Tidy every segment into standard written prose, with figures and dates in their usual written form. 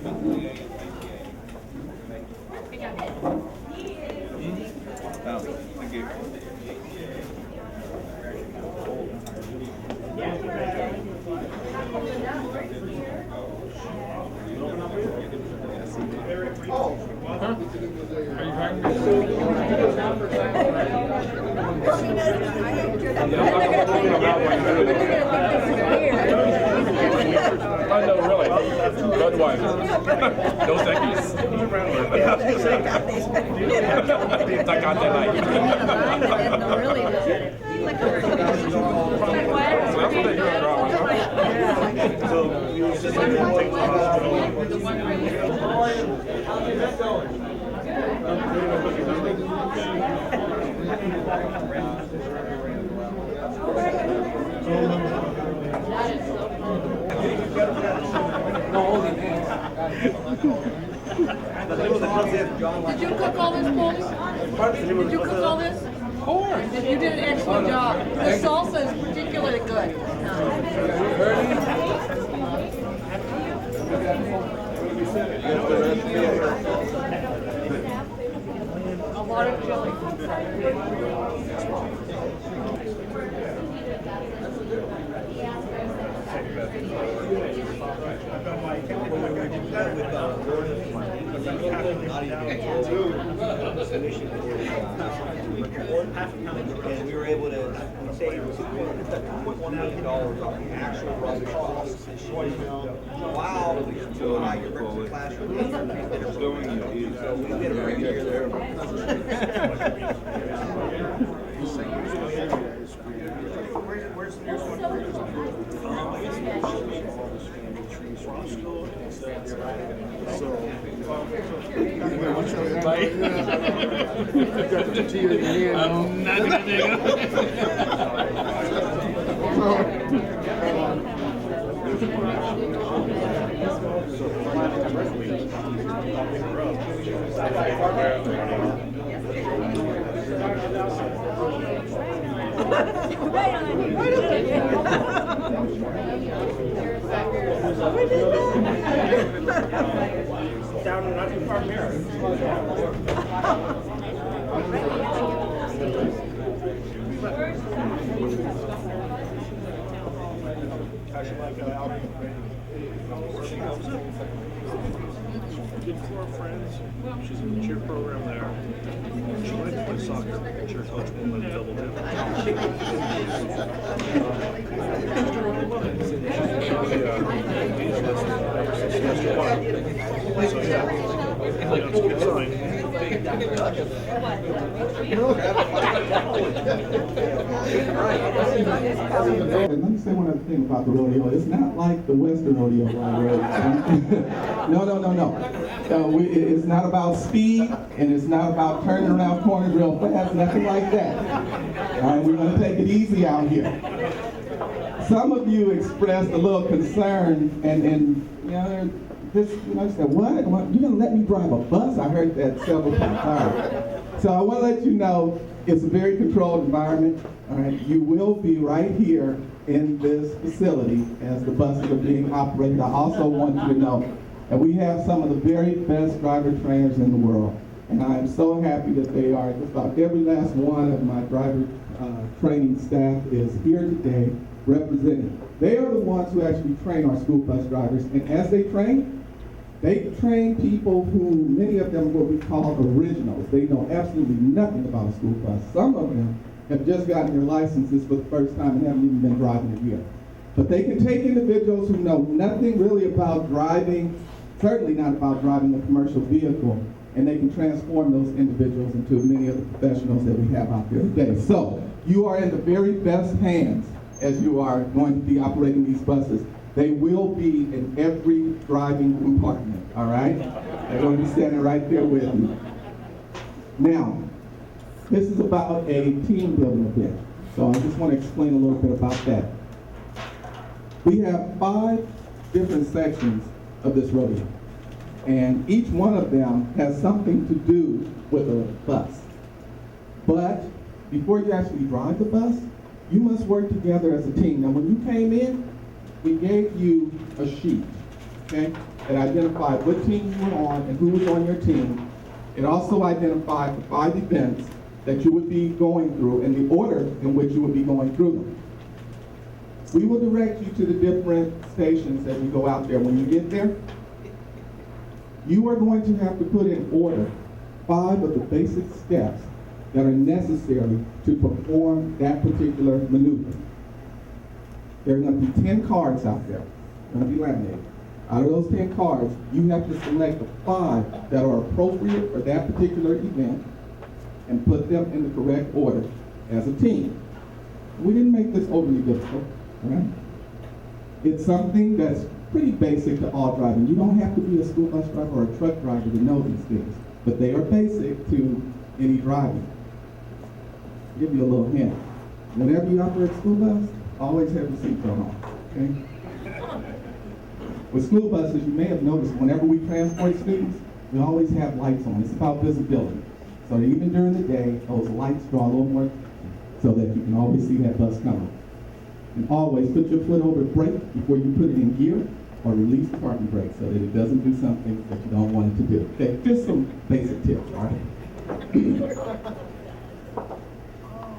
Oh, thank you. I know, really. Budweiser. No seconds. I got that night. Did you cook all this, Paulie? Did you cook all this? Of course. You did an excellent job. The salsa is particularly good. A lot of chili. And we were able to save $2.1 million on the actual rubbish costs this year. Wow, we still had your breakfast classroom. So we did a very good year there. Where's the nearest one? I'm not gonna dig up. Down not too far from here. Good for our friends. She's in the cheer program there. She likes to play soccer. Cheer coach will let double dip. So yeah, it's a good sign. Let me say one other thing about the rodeo. It's not like the Western rodeo, right? No. It's not about speed, and it's not about turning around corners real fast, nothing like that. All right, we're going to take it easy out here. Some of you expressed a little concern, and you know, said, what? You're going to let me drive a bus? I heard that several times. All right. So I want to let you know it's a very controlled environment. All right, you will be right here in this facility as the buses are being operated. I also want you to know that we have some of the very best driver trainers in the world, and I am so happy that they are. Just about every last one of my driver training staff is here today representing. They are the ones who actually train our school bus drivers, and as they train people who, many of them, what we call originals. They know absolutely nothing about a school bus. Some of them have just gotten their licenses for the first time and haven't even been driving a year. But they can take individuals who know nothing really about driving, certainly not about driving a commercial vehicle, and they can transform those individuals into many of the professionals that we have out there today. So you are in the very best hands as you are going to be operating these buses. They will be in every driving compartment, all right? They're going to be standing right there with you. Now, this is about a team building event. So I just want to explain a little bit about that. We have 5 different sections of this rodeo, and each one of them has something to do with a bus. But before you actually drive the bus, you must work together as a team. Now, when you came in, we gave you a sheet. okay? It identified what team you were on and who was on your team. It also identified the 5 events that you would be going through and the order in which you would be going through them. We will direct you to the different stations as you go out there. When you get there, you are going to have to put in order 5 of the basic steps that are necessary to perform that particular maneuver. There are going to be 10 cards out there, going to be laminated. Out of those 10 cards, you have to select the 5 that are appropriate for that particular event and put them in the correct order as a team. We didn't make this overly difficult, right? It's something that's pretty basic to all driving. You don't have to be a school bus driver or a truck driver to know these things, but they are basic to any driving. I'll give you a little hint. Whenever you operate school bus, always have your seatbelt on, okay? With school buses, you may have noticed whenever we transport students, we always have lights on. It's about visibility. So that even during the day, those lights draw a little more so that you can always see that bus coming. And always put your foot over the brake before you put it in gear or release the parking brake so that it doesn't do something that you don't want it to do. Okay, just some basic tips, all right?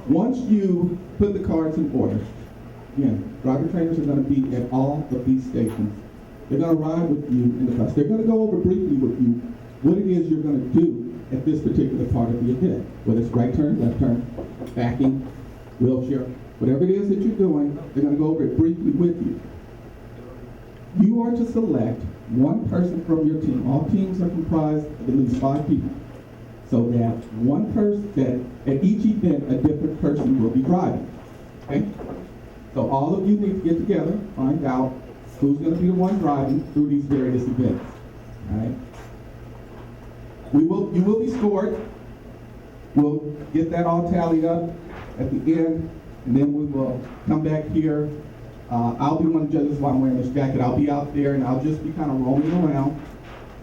Once you put the cards in order, again, driver trainers are going to be at all of these stations. They're going to ride with you in the bus. They're going to go over briefly with you what it is you're going to do at this particular part of the event, whether it's right turn, left turn, backing, wheelchair, whatever it is that you're doing, they're going to go over it briefly with you. You are to select one person from your team. All teams are comprised of at least 5 people. So that one person, that at each event, a different person will be driving, okay? So all of you need to get together, find out who's going to be the one driving through these various events, all right? You will be scored. We'll get that all tallied up at the end, and then we will come back here. I'll be one of the judges while I'm wearing this jacket. I'll be out there, and I'll just be kind of roaming around.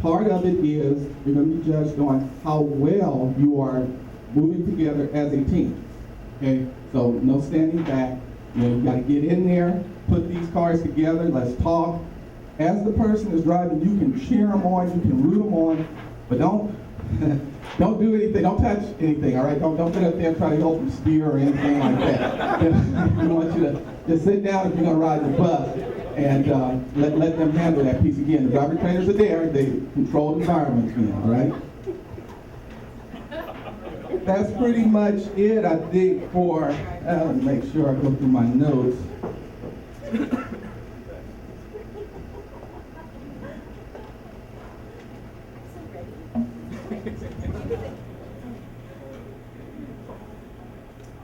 Part of it is you're going to be judged on how well you are moving together as a team. Okay, so no standing back. You know, you got to get in there, put these cars together. Let's talk. As the person is driving, you can cheer them on, you can root them on, but don't do anything. Don't touch anything. All right, don't get up there and try to help them steer or anything like that. We want you to just sit down if you're going to ride the bus. And let them handle that piece again. The driver trainers are there. They control the environment again, all right? That's pretty much it, I think, for, let me make sure I go through my notes.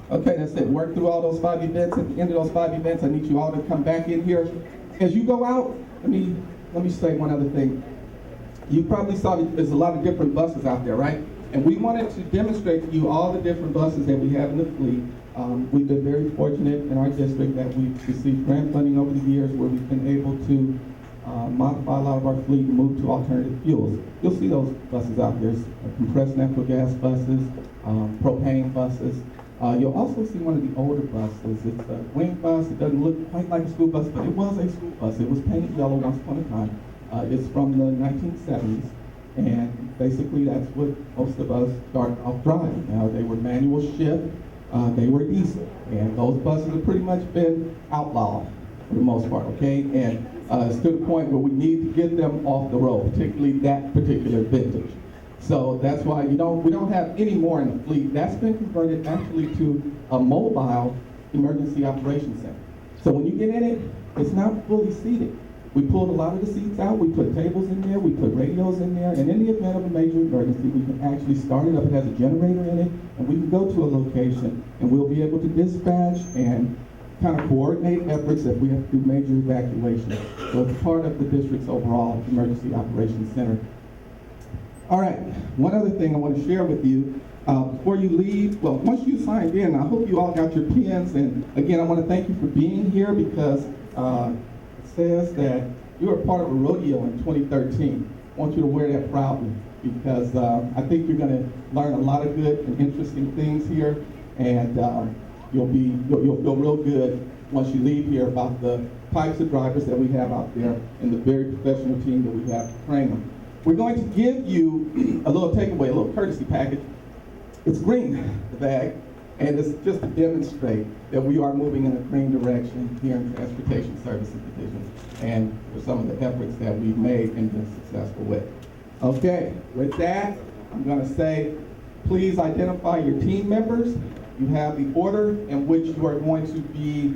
Okay, that's it. Work through all those 5 events. At the end of those 5 events, I need you all to come back in here. As you go out, let me say one other thing. You probably saw that there's a lot of different buses out there, right? And we wanted to demonstrate to you all the different buses that we have in the fleet. We've been very fortunate in our district that we've received grant funding over the years where we've been able to modify a lot of our fleet and move to alternative fuels. You'll see those buses out there. There's compressed natural gas buses, propane buses. You'll also see one of the older buses. It's a wing bus. It doesn't look quite like a school bus, but it was a school bus. It was painted yellow once upon a time. It's from the 1970s, and basically that's what most of us started off driving. Now, they were manual shift. They were diesel, and those buses have pretty much been outlawed for the most part, okay? And it's to the point where we need to get them off the road, particularly that particular vintage. So that's why we don't have any more in the fleet. That's been converted actually to a mobile emergency operations center. So when you get in it, it's not fully seated. We pulled a lot of the seats out, we put tables in there, we put radios in there, and in the event of a major emergency, we can actually start it up. It has a generator in it, and we can go to a location, and we'll be able to dispatch and kind of coordinate efforts if we have to do major evacuations. So it's part of the district's overall emergency operations center. All right, one other thing I want to share with you before you leave. Well, once you signed in, I hope you all got your pins. And again, I want to thank you for being here because it says that you were part of a rodeo in 2013. I want you to wear that proudly because I think you're going to learn a lot of good and interesting things here, and you'll feel real good once you leave here about the types of drivers that we have out there and the very professional team that we have to train them. We're going to give you a little takeaway, a little courtesy package. It's green, the bag, and it's just to demonstrate that we are moving in a green direction here in Transportation Services Division and for some of the efforts that we've made and been successful with. Okay, with that, I'm going to say, please identify your team members. You have the order in which you are going to be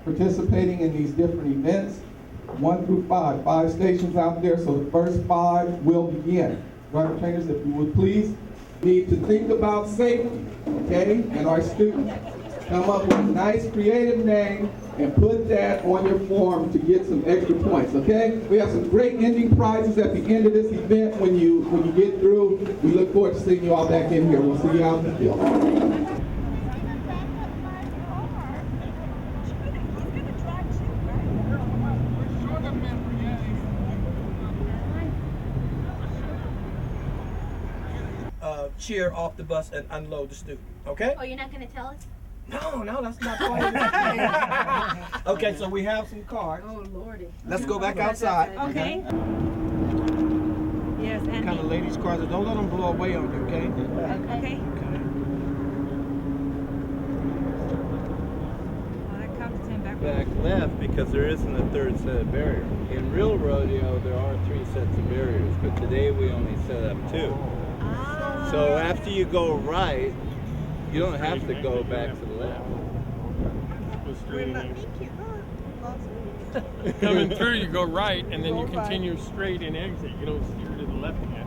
participating in these different events. 1 through 5, 5 stations out there, so the first 5 will begin. Driver trainers, if you would please, need to think about safety, okay? And our students come up with a nice creative name and put that on your form to get some extra points, okay? We have some great ending prizes at the end of this event when you get through. We look forward to seeing you all back in here. We'll see you out in the field. Cheer off the bus and unload the student, okay? Oh, you're not going to tell us? No, that's not part of it. Okay, so we have some cards. Oh, Lordy. Let's go back outside. Okay. Yes, and Kind of ladies' cards. Don't let them blow away on you, okay? okay. Back left because there isn't a third set of barriers. In real rodeo, there are 3 sets of barriers, but today we only set up 2. So after you go right, you don't have to go back to the left. Coming through, you go right, and then you continue straight and exit. You don't steer to the left again.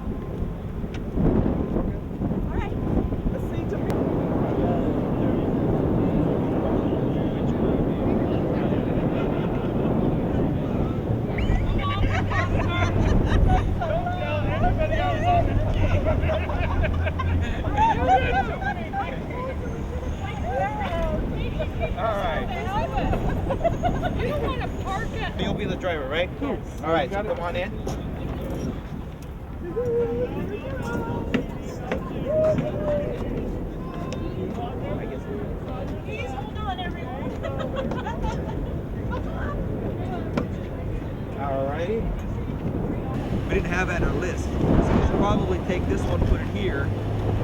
All right. You'll be the driver, right? Yes. All right, so come on in. All righty. We didn't have that on our list. So we should probably take this one, put it here,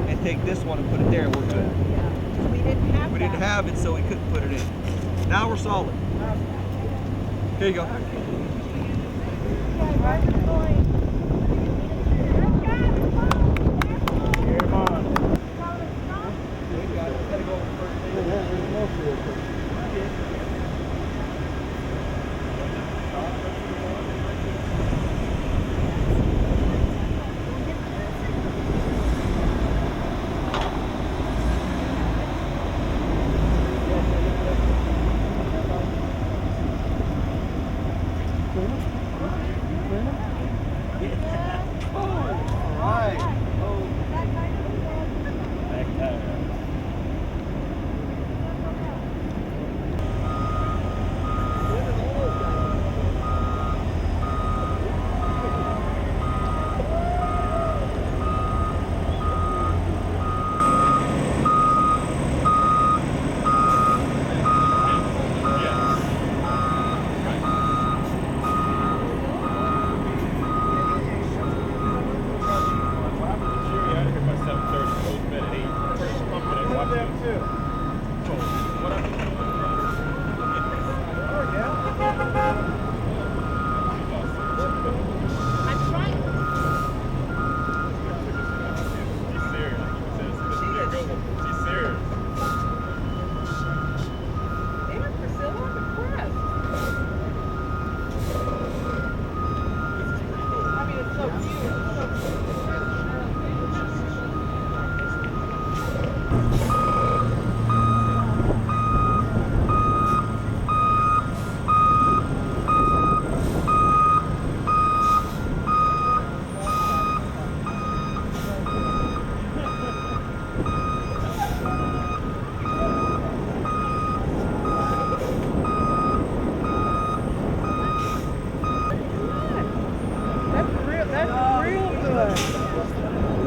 and take this one and put it there, and we're good. We didn't have We didn't have it, so we couldn't put it in. Now we're solid. Here you go.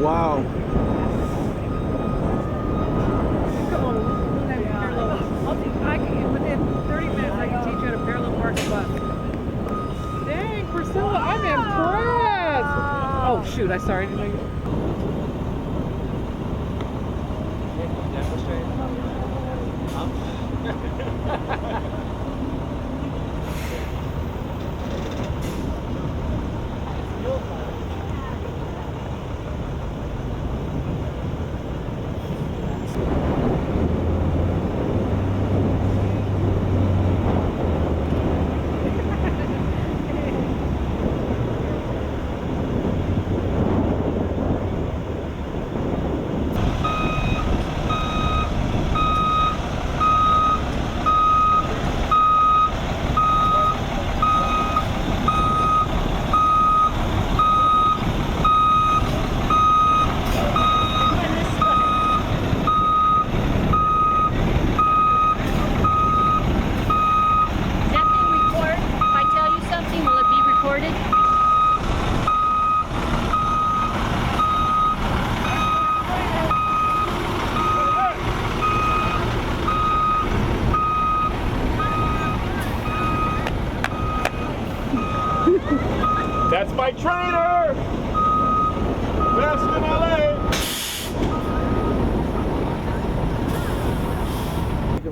Wow. Come on, I can, within 30 minutes, I can teach you how to parallel park a bus. Oh shoot, I sorry. Didn't know you. That's my trainer! Best in LA!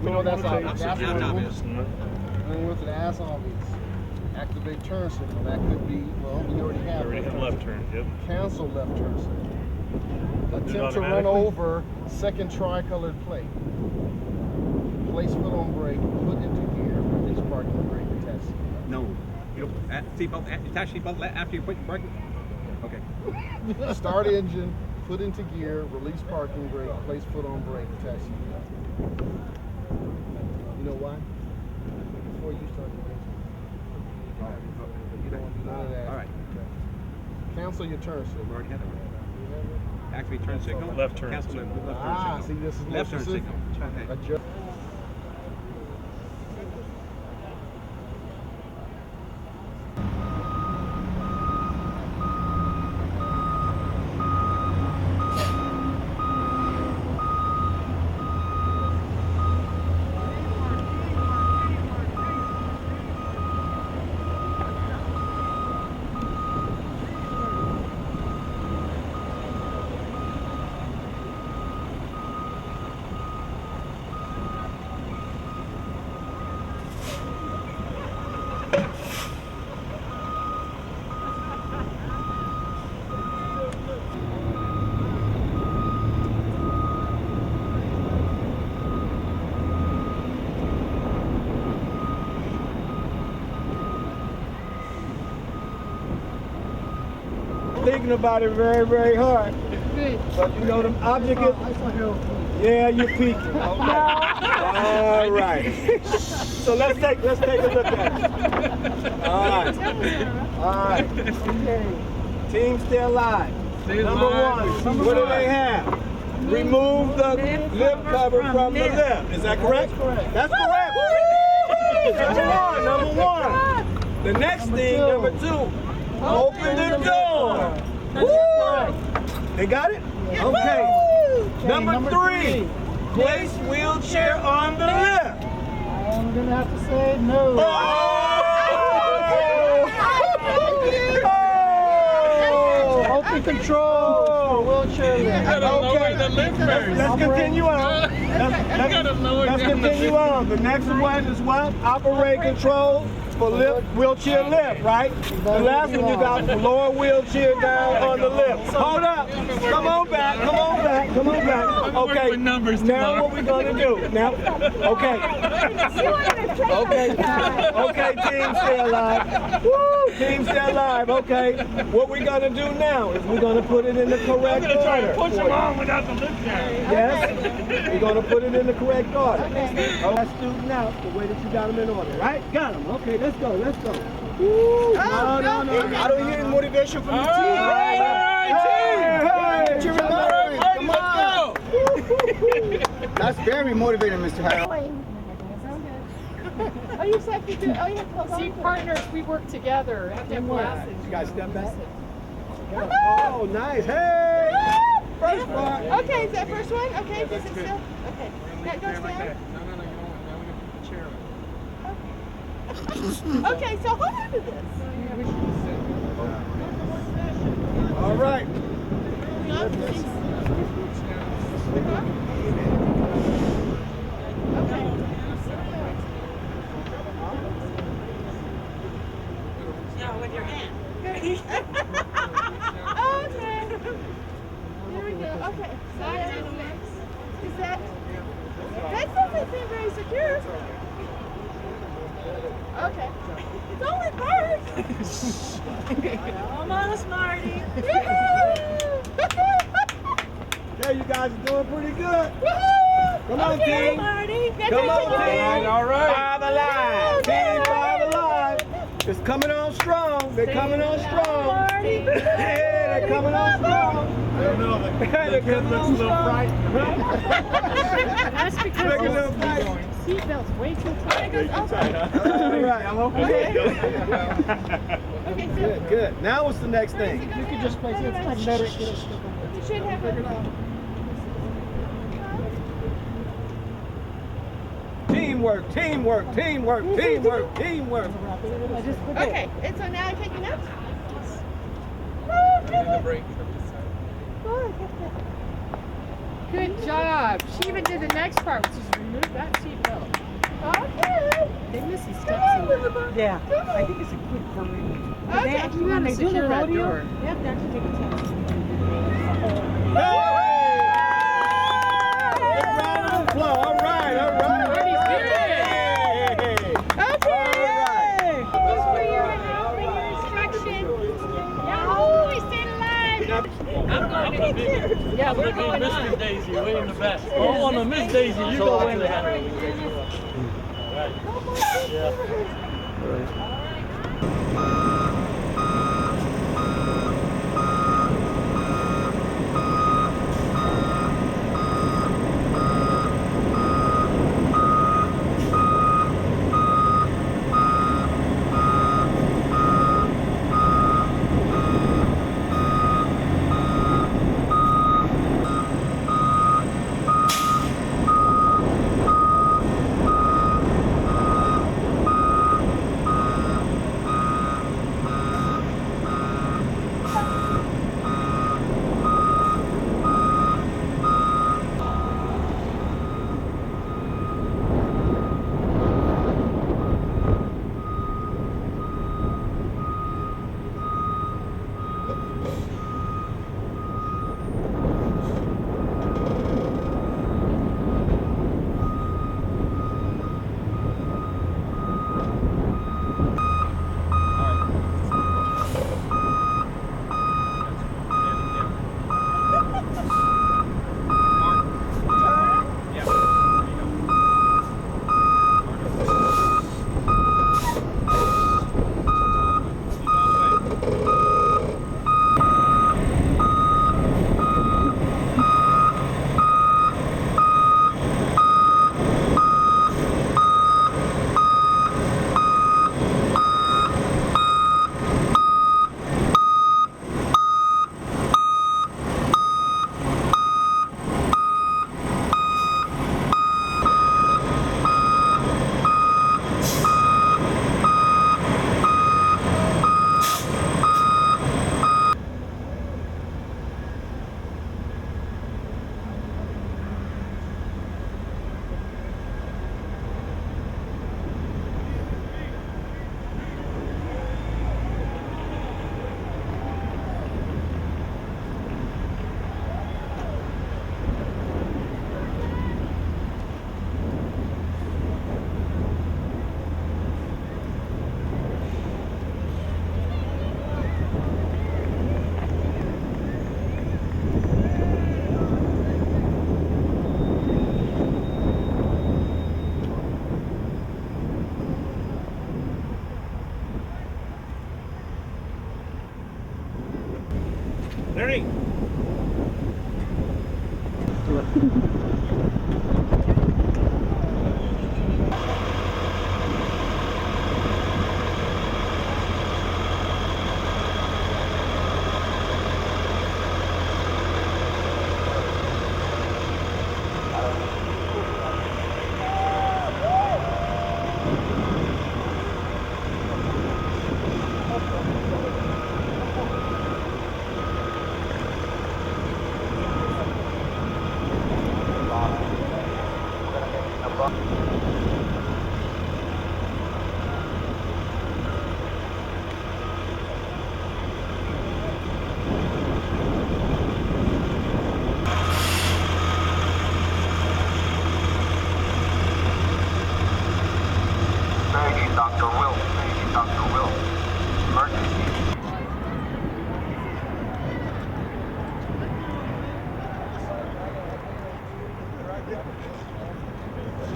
No, that's Absolutely obvious. When we went to the ass zombies, activate turn signal. That could be, well, we already have left turn, yep. Cancel left turn signal. Do it Attempt to run automatically? over second tricolored plate. Place foot on brake, put into gear, release parking brake test. No. You don't, seatbelt, attach seatbelt after you put your brake. Okay. Start engine, put into gear, release parking brake, place foot on brake test. You know why? Before you start the engine. You don't want to do none of that. All right. Cancel your turn signal. We already had that one. Activate turn signal. Left turn Cancel signal. left turn Ah, signal. see, this is more Left turn specific. signal. Okay. Adjust. Thinking about it very, very hard. But you know, the object is, yeah, you're peeking. Okay. All right. So let's take a look at it. All right. All right. Team stay alive. Number one, what do they have? Remove the lip cover from the lip. Is that correct? That's correct. Number one. The next thing, number two, open the door. Woo! They got it? Okay. Number three, place wheelchair on the lip. I'm gonna have to say no. Open control. Wheelchair lift. Let's continue on. Let's continue on. The next one is what? Operate control for lift, wheelchair lift, right? The last one you got lower wheelchair down on the lift. Hold up. Come on back. Come on back. Come on back. Okay. Now what we gonna do? Now, okay. Okay, team stay alive. Woo! Team stay alive. Okay. What we gonna do now is we're gonna put it in the correct order. Push them on without the lift down. Yes? We're gonna put it in the correct order. That student out the way that you got them in order, right? Got them. Okay, let's go. Let's go. Woo! No. I don't hear any motivation from the team. All right, team. Come on. Let's go. That's very motivating, Mr. Harold. Oh, you said you do. Oh, you have to see partners. We work together. Have to have glasses. You guys step back. Oh, nice. Hey! First part. Okay, is that first one? Okay, does it still? Okay. Now go stand. Okay, so hold on to this. All right. Yeah, with your hand. Okay. Here we go. Okay. Side to six. Is that doesn't seem very secure. Okay. It's only birds. Come on, Smarty. Yeah, you guys are doing pretty good. Come on, Okay, team. Marty. Come on, team. All right. 5 alive. Team 5 alive. It's coming on strong. They're coming on strong. Marty. Yeah, they're coming on strong. I don't know, the kid looks a little frightened. That's because Look at them fight. seatbelt's way too tight. All right. Okay. Good, good. Now what's the next thing? You could just place it. It's much better. You should have it. Teamwork, teamwork, teamwork, teamwork, teamwork. Okay, and so now I'm picking up. Good job. She even did the next part, which is remove that seatbelt. Okay. They miss these steps in there. Yeah, I think it's a good parade. Okay. They actually, when they do the Secure that rodeo, door. they have to actually take a test. Hey! Big round of applause. All right, all right. Marty's good. Okay. All For your instruction. Yahoo! We stayed alive. I'm going to Yeah, we're going Miss on. Daisy, way in the back. Oh, on the Miss Daisy, you go in there. Right. Yeah. Larry.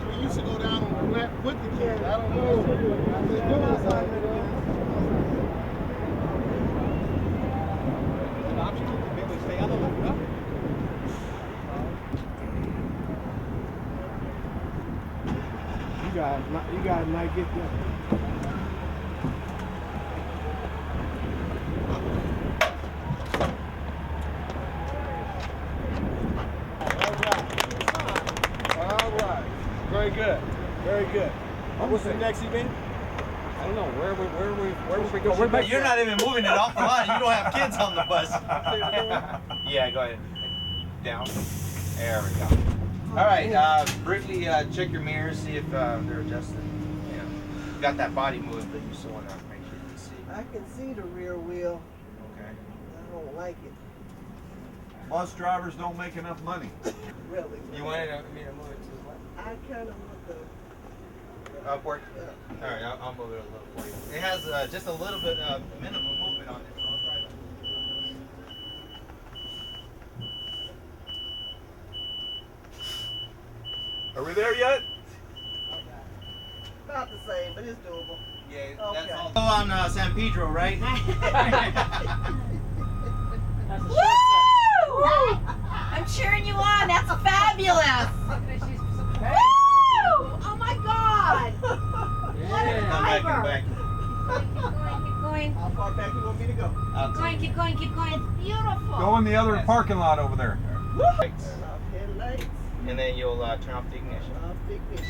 We used to go down on the flat with the kids. I don't know. You guys might get there. All right. Very good. Very good. What's the next event? I don't know. Where we go? We're back. You're not even moving it off the line. You don't have kids on the bus. Yeah, go ahead. Down. There we go. All right. Briefly check your mirrors, see if they're adjusted. You know, you got that body moving, but you still want to make sure you see. I can see the rear wheel. Okay. I don't like it. Bus drivers don't make enough money. Really. You wanted me to move it to the left? I kind of want the. Upward? All right, I'll move it a little for you. It has just a little bit minimum movement on it, so I'll try to. Are we there yet? About the same, but it's doable. Yeah, Okay. that's all. Oh, on San Pedro, right? Woo! I'm cheering you on. That's fabulous. Woo! Oh my God! What a Come back driver! and back. Keep going. How far back you want me to go? Keep going. It's beautiful. Go in the other parking lot over there. Lights. Headlights. And then you'll turn off the ignition. Big fish.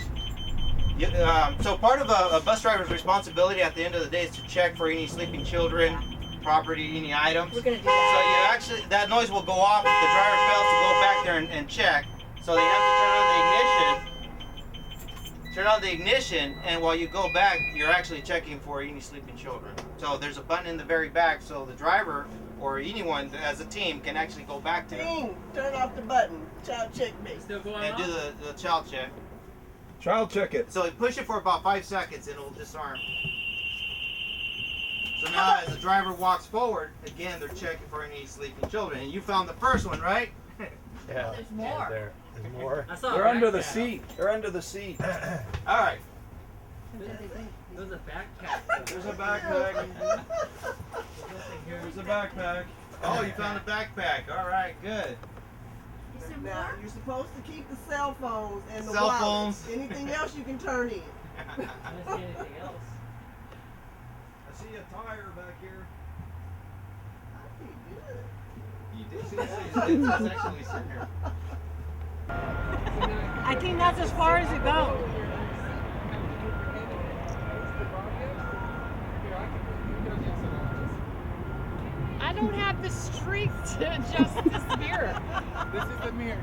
So part of a bus driver's responsibility at the end of the day is to check for any sleeping children, property, any items. We're gonna do So that. you actually, that noise will go off if the driver fails to go back there and check. So they have to turn on the ignition. Turn on the ignition, and while you go back, you're actually checking for any sleeping children. So there's a button in the very back, so the driver or anyone as a team can actually go back to Ding! Turn off the button. Child check me. and do the child check. Child check it. So push it for about 5 seconds and it'll disarm. So now as the driver walks forward, again they're checking for any sleeping children. And you found the first one, right? Yeah. There's more. There's more. They're under the seat. They're under the seat. All right. There's a backpack. There's a backpack. There's a backpack. Oh, you found a backpack. All right, good. Now, you're supposed to keep the cell phones and the Cell wallets. phones. Anything else you can turn in. I don't see anything else. I see a tire back here. You did see it's actually sitting here. I think that's as far as it goes. I don't have the strength to adjust this mirror. This is the mirror.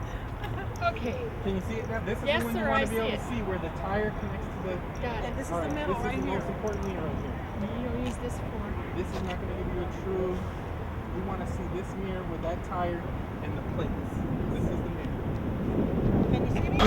Okay. Can you see it now? This is Yes, when sir, you want I to be see able it. to see where the tire connects to the. Got it. This is All the right, middle this right is the here. most important mirror right here. You don't use this for. This is not going to give you a true. You want to see this mirror with that tire and the plates. This is the mirror. Can you see me?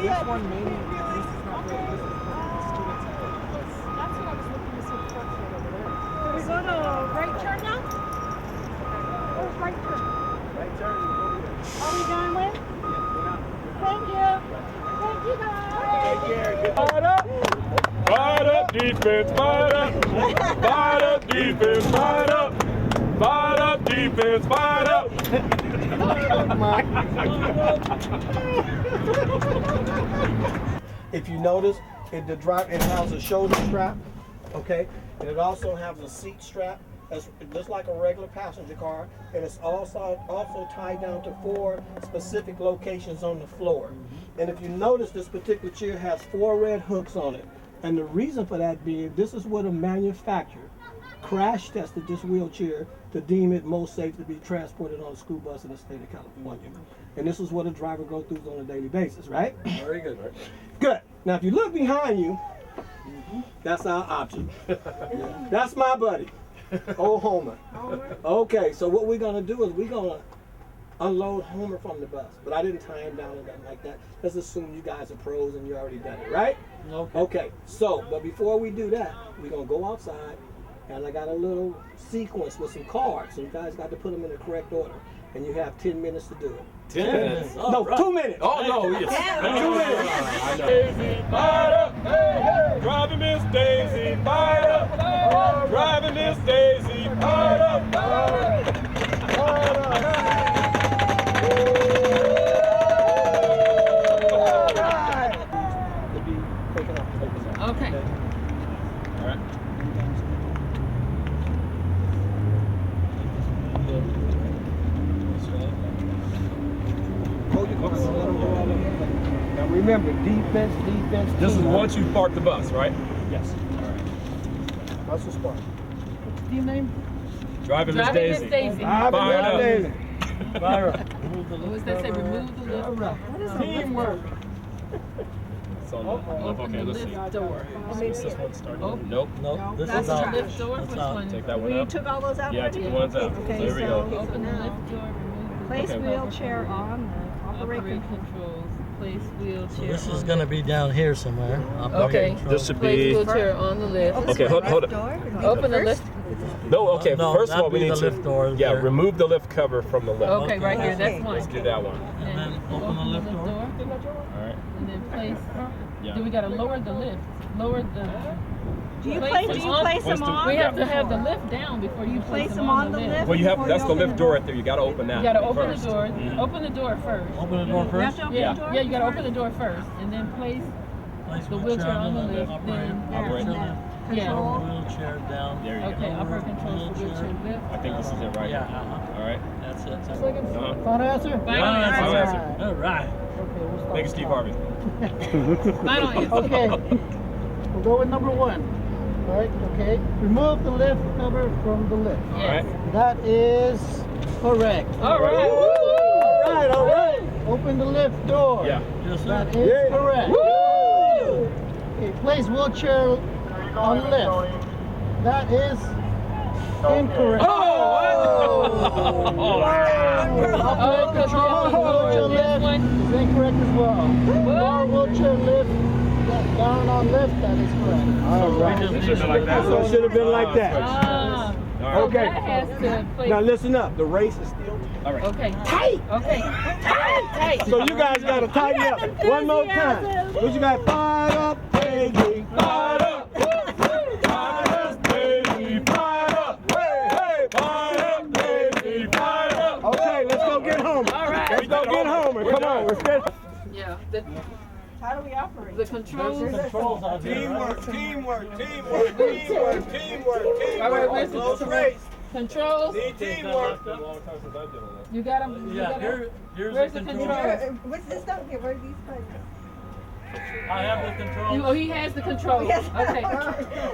This yeah. one maybe, this is not really, this is students. That's what I was looking to see the trucks right over there. Do we go to right turn now? Where's right turn? Right turn, you go here. Are we done with? Thank you. Thank you guys. Take care. Fired up! Fired up defense, fired up! Fired up defense, fired up! Fired up defense, fired up! If you notice, it has a shoulder strap, okay? And it also has a seat strap, just like a regular passenger car. And it's also tied down to 4 specific locations on the floor. And if you notice, this particular chair has 4 red hooks on it. And the reason for that being, this is what a manufacturer crash tested this wheelchair to deem it most safe to be transported on a school bus in the state of California. And this is what a driver goes through on a daily basis, right? Very good, right? Good. Now, if you look behind you, that's our object. That's my buddy, old Homer. Okay, so what we're gonna do is we're gonna unload Homer from the bus, but I didn't tie him down or nothing like that. Let's assume you guys are pros and you already done it, right? Okay, so, but before we do that, we're gonna go outside, and I got a little sequence with some cards, so you guys got to put them in the correct order, and you have 10 minutes to do it. 10 minutes? No, 2 minutes. Oh, no, yes. 2 minutes. Daisy, fired up! Driving Miss Daisy, fired up! Driving Miss Daisy, fired up! Okay. All right. Now remember, defense. This is once you park the bus, right? Yes. That's the spot. What's your name? Driving Miss Daisy. Fired up. Fire up. What was that say? Remove the lift. What is Teamwork. It's on the left. Open Okay, the let's see. lift door. Is this one starting? Oh. Nope. Nope. This That's is out. the lift door. Which one? Take that one out. took all those out Yeah, I already? took the ones out. Okay, There we so go. Open the lift door. Remove the place Okay. wheelchair on, operate operate controls. Place wheelchair. So this is on- going to be down here somewhere. Okay. This should Place be. wheelchair on the lift. Okay, hold it. Open the lift. No, okay. No, First of all, that'd we be need the to. lift door Yeah, there. remove the lift cover from the lift. Okay, right here. That's one. Let's do that one. And then open the lift door. All right. And then place. Yeah. Then we gotta lower the lift. Lower the. Do you place them on? We have to have the lift down before you place them on the lift. Well, you have. That's the lift door right there. You got to open that. You gotta open first. the door. Open the door first. Open the door first. Yeah, yeah, you gotta open the door first, and then place Place the wheelchair on the lift. Operator. Then Yeah. Wheelchair down. There you okay, go. operator controls the wheelchair lift. I think this is it right Yeah. here. All right. That's it. Final answer? Final answer. Final answer. All right. Thank you, Steve Harvey. Final answer. Okay. We'll go with number 1. All right, okay. Remove the lift cover from the lift. All right. That is correct. All right. All right. Open the lift door. Yeah. Yes, That sir. is correct. Okay, place wheelchair on lift. That is incorrect. Operator control wheelchair lift is incorrect as well. Lower wheelchair lift, down on lift, that is correct. All right. It should have been like that. So it should have been like that. Okay. That has to place. Now listen up. The race is still All right. Okay. tight. Okay. Tight. So you guys gotta tighten up. One more time. What you got? Fired up, baby. Fired up. Fired up, baby. Fired up. Hey, fired up, baby. Fired up. Okay, let's go get Homer. All right. Let's go get Homer. Come on, let's get. Yeah. How do we operate? The controls. Controls out here. Teamwork. All right, where's the Close race. controls? Need teamwork. You got them. Yeah, here's Where's the the control. control? What's this stuff here? Where are these places? I have the control. Oh, he has the control. Yes. Okay.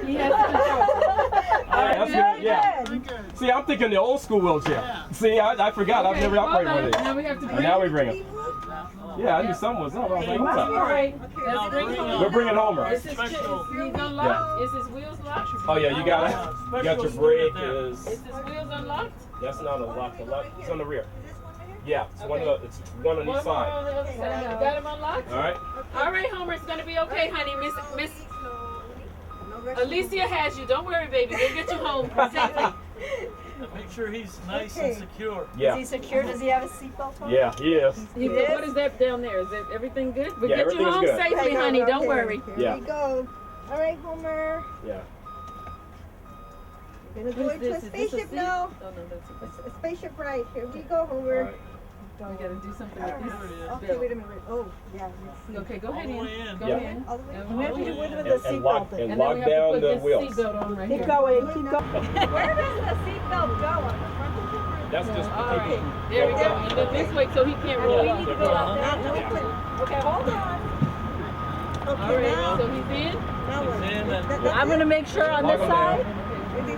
He has the control. That's good. Yeah. See, I'm thinking the old school wheelchair. See, I forgot. I've never operated one of these. Now we have to And bring now we bring it. Yeah, I knew something was up. I was like, what's All up? right. Let's bring him. We're bringing Homer. Is his unlocked? Is his wheels locked? Oh yeah, you got it. You got your brake is. Is his wheels unlocked? That's not unlocked. It's on the rear. Yeah, it's one on each One more side. on the other side. You got him unlocked? All right. All right, Homer. It's gonna be okay, honey. Miss Alicia has you. Don't worry, baby. We'll get you home safely. Make sure he's nice and secure. Yeah. Is he secure? Does he have a seatbelt on? Yeah, he is. What is that down there? Is that everything good? We'll Yeah, get you everything's home good. safely, honey. Don't worry. Yeah. Here we go. All right, Homer. Yeah. We're gonna go into a spaceship now. Oh, no, that's A spaceship ride. Here we go, Homer. We gotta do something with this. Okay, wait a minute. Oh, yeah. Okay, go ahead in. Go Yeah. in. All the way. And We have to do with the And lock, seatbelt. and then lock we have to down put the this wheels. seatbelt on right Keep here. going. Keep going. Where does the seatbelt go? On the front of the That's just All right. There we go. And then this way so he can't roll We up. need to go out there. Okay, hold on. All right. So he's in. Now what? I'm gonna make sure on this side.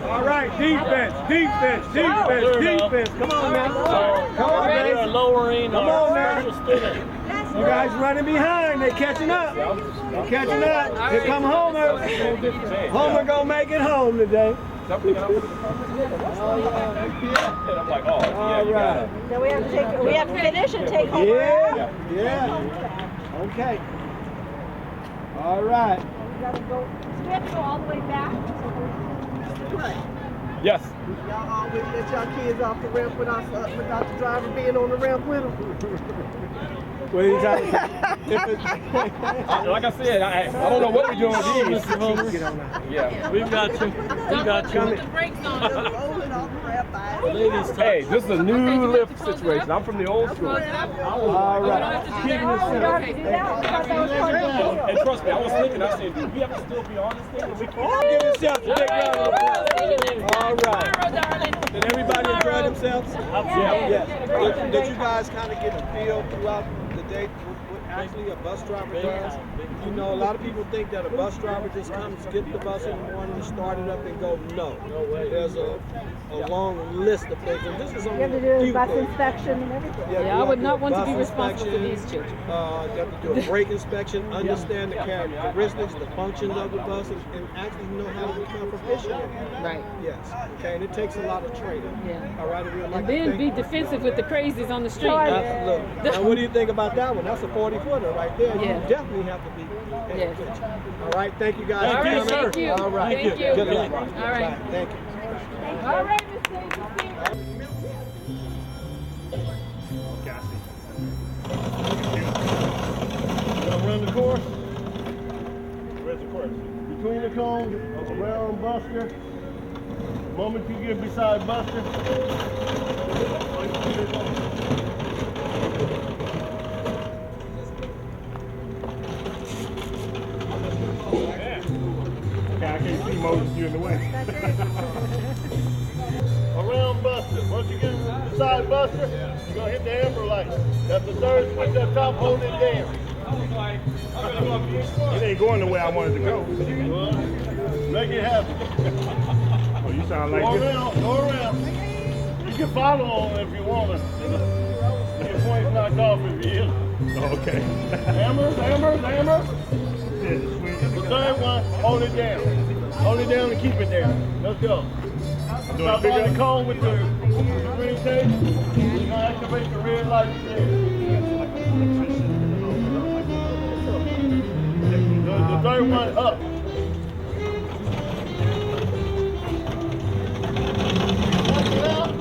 All right, defense. Come on now. Come on, They're guys. lowering Come our on now. special student. You guys running behind. They're catching up. Catching up. Here come Homer. Homer gonna make it home today. And I'm like, oh, yeah, All you got right. it. Then we have to finish and take Homer out. Yeah. Okay. All right. We gotta go. Do we have to go all the way back? Yes. Y'all always let y'all kids off the ramp without the driver being on the ramp with them. What are you trying to Like I said, I don't know what we're doing with these. Get on that. Yeah. We've got you. We got you. Put the brakes on. Rolling off the ramp by. Ladies, touch. Hey, this is a new lift situation. I'm from the old school. Close it up. All right. Okay. And trust me, I was thinking, I said, do we have to still be on this thing? Give yourself a big round of applause. All right. Tomorrow, darling. Did everybody enjoy themselves? Yeah. Did you guys kind of get a feel throughout the day what actually a bus driver does? You know, a lot of people think that a bus driver just comes, get the bus in the morning, start it up, and go. No. There's a long list of things, and this is only You have to a do few bus things. inspection and everything. Yeah, Yeah, I would not want to bus be responsible for inspection, these children. You have to do a brake inspection, understand the characteristics, the functions of the bus, and actually know how to become proficient in it. Right. Yes. Okay, and it takes a lot of training. Yeah. All right, and we'd like And to then thank be you. defensive with the crazies on the street. Absolutely. Now, what do you think about that one? That's a 40-footer right there. Yeah. You definitely have to be paying Yes. attention. All right, thank you guys. All for right, coming. thank you. All right. Thank you. Good luck. All right. Thank you. All right, Miss Davis. Run the course. Where's the course? Between the cones, around Buster. The moment you get beside Buster. Okay, I can't see Moses, you in the way. Around Buster. Once you get beside Buster, you're going to hit the amber light. That's the third switch up top, hold it down. It ain't going the way I wanted to go. Well, make it happen. Oh, you sound like this. Go around. You can follow on if you want to. Get your points knocked off if you hit them. Okay. Hammer. The third one, hold it down. Hold it down and keep it there. Let's go. Stop by the cone with the green tape. You're going to activate the red light there. The third one up. Knock it out.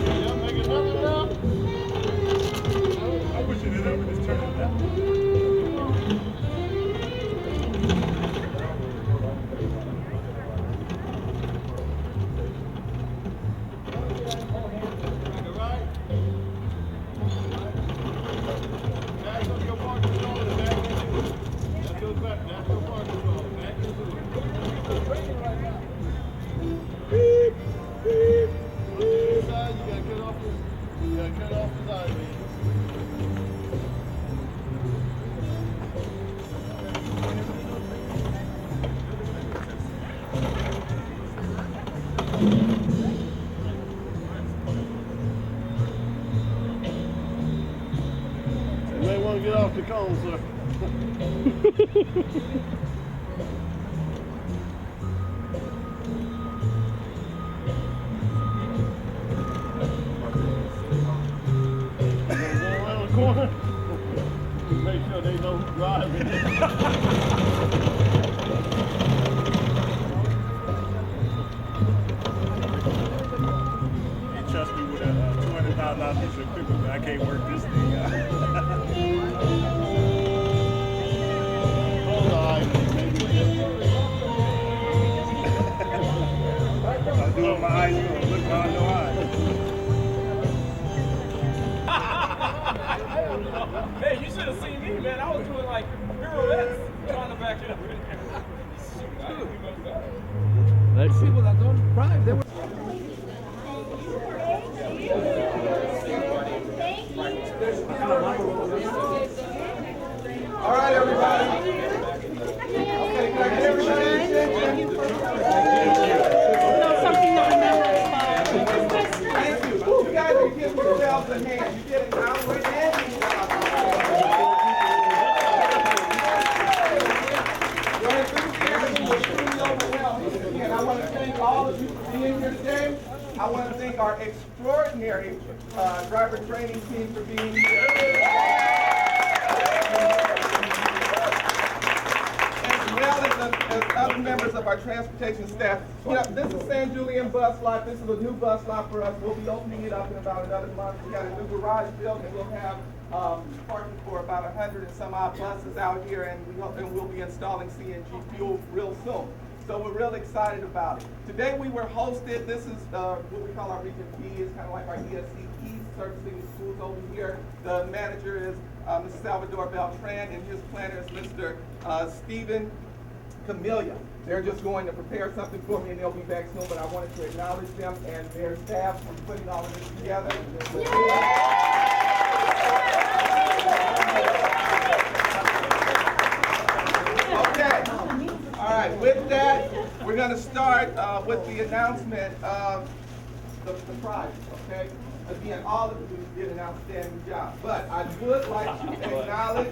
Yeah, make another round. I'm pushing it up and just turning it down. You may want to get off the cone, sir. Go around the corner. Make sure they know who's driving. Hey, trust me, with a 200,000 piece of equipment, I can't work this thing out. Hold on, I'm doing my eyes, look behind no eyes. Hey, you should have seen me, man. I was doing like pirouettes trying to back it up. Let's see what I don't drive. They were All right, everybody. Okay, can I get everybody's attention? Something to remember is fine. Thank you. You guys can give yourselves a hand. You did an outstanding job. Your enthusiasm was truly overwhelming. Again, I want to thank all of you for being here today. I want to thank our extraordinary driver training team for being here. As well as other members of our transportation staff. You know, this is San Julian bus lot. This is a new bus lot for us. We'll be opening it up in about another month. We got a new garage built, and we'll have parking for about 100 and some odd buses out here, and we'll be installing CNG fuel real soon. So we're real excited about it. Today we were hosted. This is what we call our Region P. It's kind of like our ESC East, servicing the schools over here. The manager is Mr. Salvador Beltran, and his planner is Mr. Stephen Camellia. They're just going to prepare something for me, and they'll be back soon, but I wanted to acknowledge them and their staff for putting all of this together. Okay. All right, with that, we're going to start with the announcement of the prize, okay? Again, all of you did an outstanding job, but I would like to acknowledge,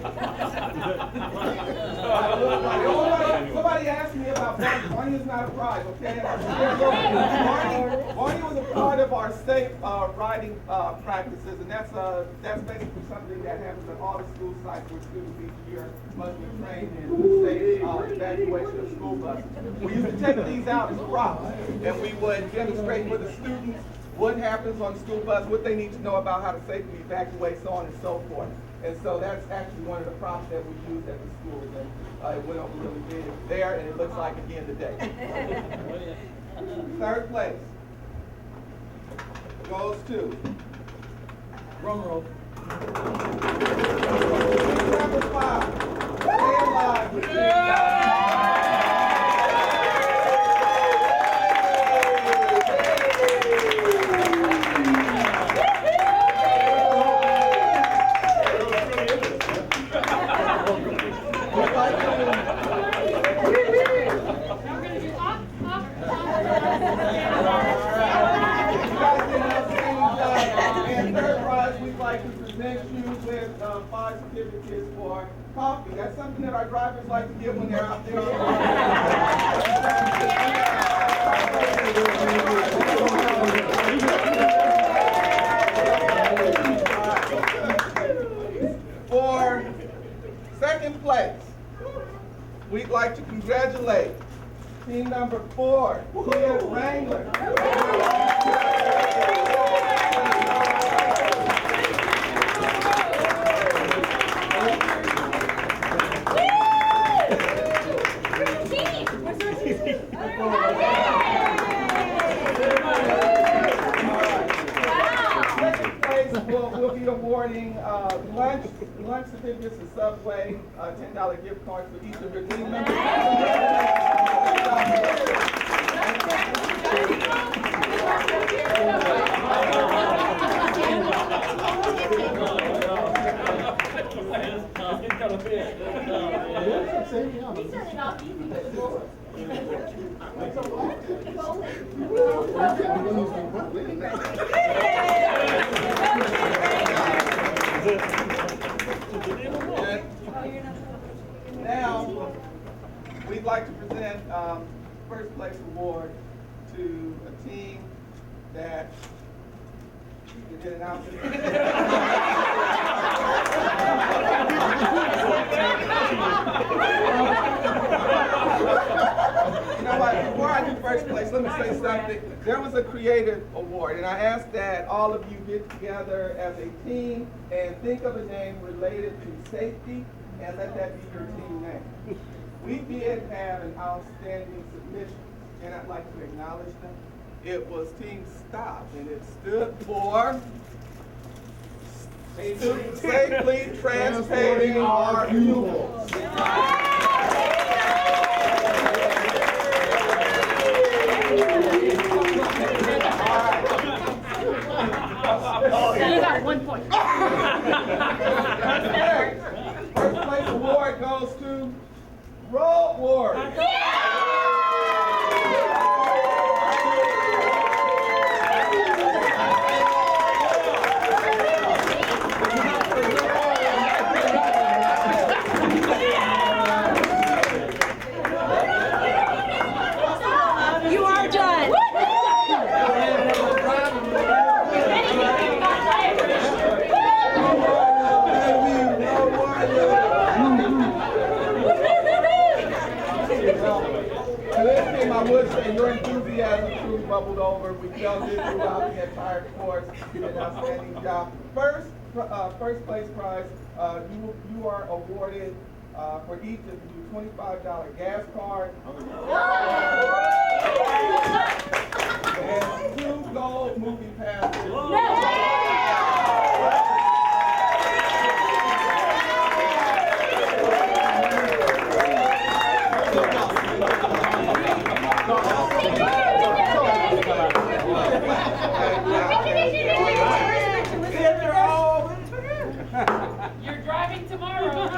somebody asked me about Barney. Barney is not a prize, okay? Barney was a part of our safe riding practices, and that's basically something that happens at all the school sites where students each year must be trained in safe evacuation of school buses. We used to take these out as props, and we would demonstrate with the students what happens on the school bus, what they need to know about how to safely evacuate, so on and so forth. And so that's actually one of the props that we used at the schools, and it went over really big there, and it looks like again today. Third place goes to, drum roll, number 5, stay alive. Certificates for coffee. That's something that our drivers like to give when they're out there on the For second place, we'd like to congratulate team number 4, Kia Wrangler. We'll be awarding lunch certificates to Subway, $10 gift cards for each of your team members. Now, we'd like to present first place award to a team that did an outstanding creative award, and I ask that all of you get together as a team and think of a name related to safety, and let that be your team name. We did have an outstanding submission, and I'd like to acknowledge them. It was Team STOP, and it stood for Safely Transporting Our Fuel. You got 1 point. First place award goes to Road Wars. You are done. To this team, I would say your enthusiasm truly bubbled over. We felt it throughout the entire course. You did an outstanding job. First place prize, you are awarded for each of you $25 gas card and 2 gold movie passes. You're driving tomorrow.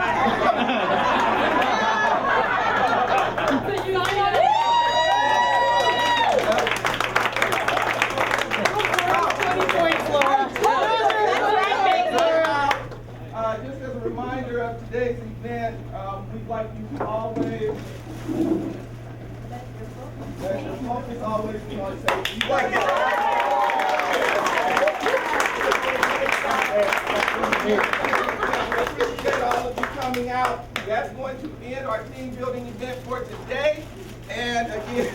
Just as a reminder of today's event, we'd like you to always, that your focus always be on safety. Appreciate all of you coming out. That's going to end our team building event for today. And again,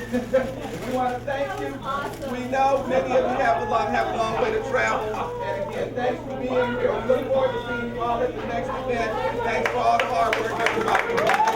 we want to thank you. We know many of you have a long way to travel. And again, thanks for being here. We look forward to seeing you all at the next event. Thanks for all the hard work, everybody.